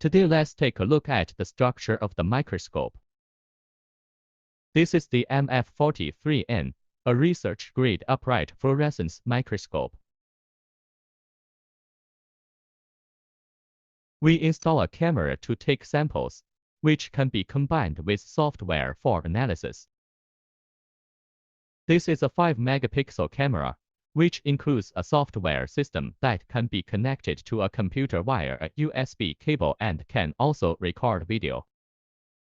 Today let's take a look at the structure of the microscope. This is the MF43-N, a research-grade upright fluorescence microscope. We install a camera to take samples, which can be combined with software for analysis. This is a 5-megapixel camera, which includes a software system that can be connected to a computer via a USB cable and can also record video.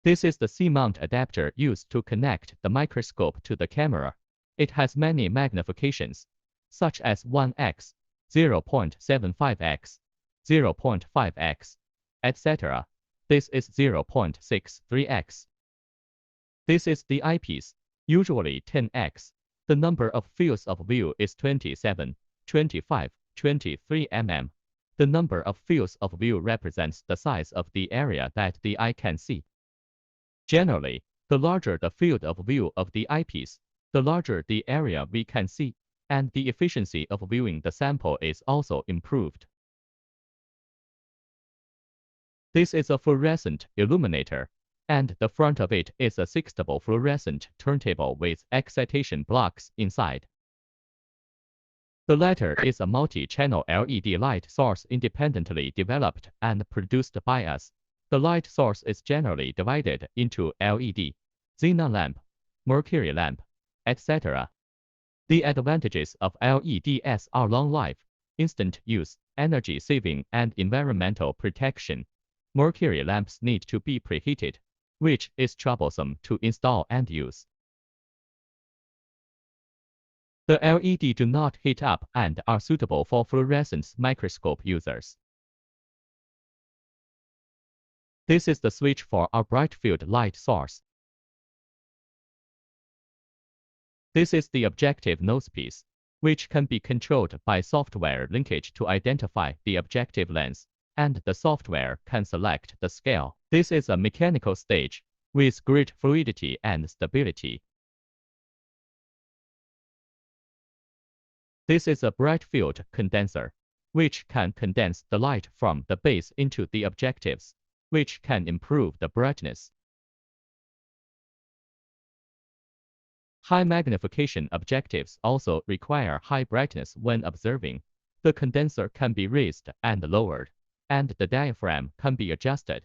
This is the C-mount adapter used to connect the microscope to the camera. It has many magnifications, such as 1x, 0.75x, 0.5x, etc. This is 0.63x. This is the eyepiece, usually 10x. The number of fields of view is 27, 25, 23 mm. The number of fields of view represents the size of the area that the eye can see. Generally, the larger the field of view of the eyepiece, the larger the area we can see, and the efficiency of viewing the sample is also improved. This is a fluorescent illuminator, and the front of it is a six-double fluorescent turntable with excitation blocks inside. The latter is a multi-channel LED light source independently developed and produced by us. The light source is generally divided into LED, xenon lamp, mercury lamp, etc. The advantages of LEDs are long life, instant use, energy saving, and environmental protection. Mercury lamps need to be preheated, which is troublesome to install and use. The LED do not heat up and are suitable for fluorescence microscope users. This is the switch for our bright field light source. This is the objective nosepiece, which can be controlled by software linkage to identify the objective lens, and the software can select the scale. This is a mechanical stage with great fluidity and stability. This is a bright field condenser, which can condense the light from the base into the objectives, which can improve the brightness. High magnification objectives also require high brightness when observing. The condenser can be raised and lowered, and the diaphragm can be adjusted.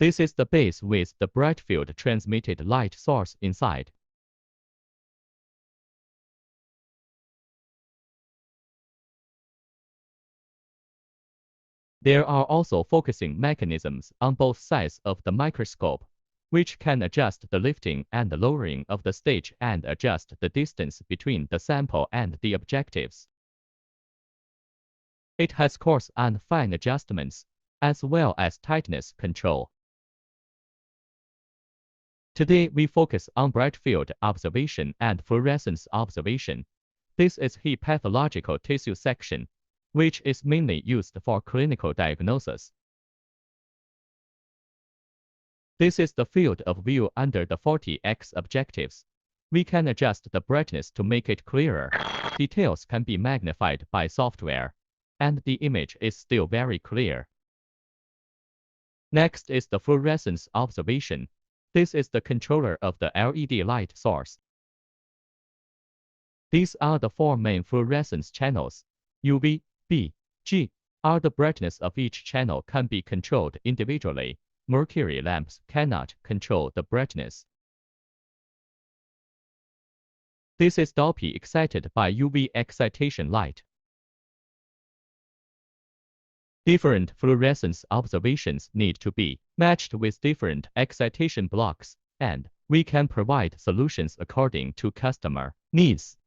This is the base with the bright field transmitted light source inside. There are also focusing mechanisms on both sides of the microscope, which can adjust the lifting and lowering of the stage and adjust the distance between the sample and the objectives. It has coarse and fine adjustments, as well as tightness control. Today we focus on bright field observation and fluorescence observation. This is hepathological tissue section, which is mainly used for clinical diagnosis. This is the field of view under the 40x objectives. We can adjust the brightness to make it clearer. Details can be magnified by software, and the image is still very clear. Next is the fluorescence observation. This is the controller of the LED light source. These are the four main fluorescence channels. UV, B, G are the brightness of each channel can be controlled individually. Mercury lamps cannot control the brightness. This is Dolby excited by UV excitation light. Different fluorescence observations need to be matched with different excitation blocks, and we can provide solutions according to customer needs.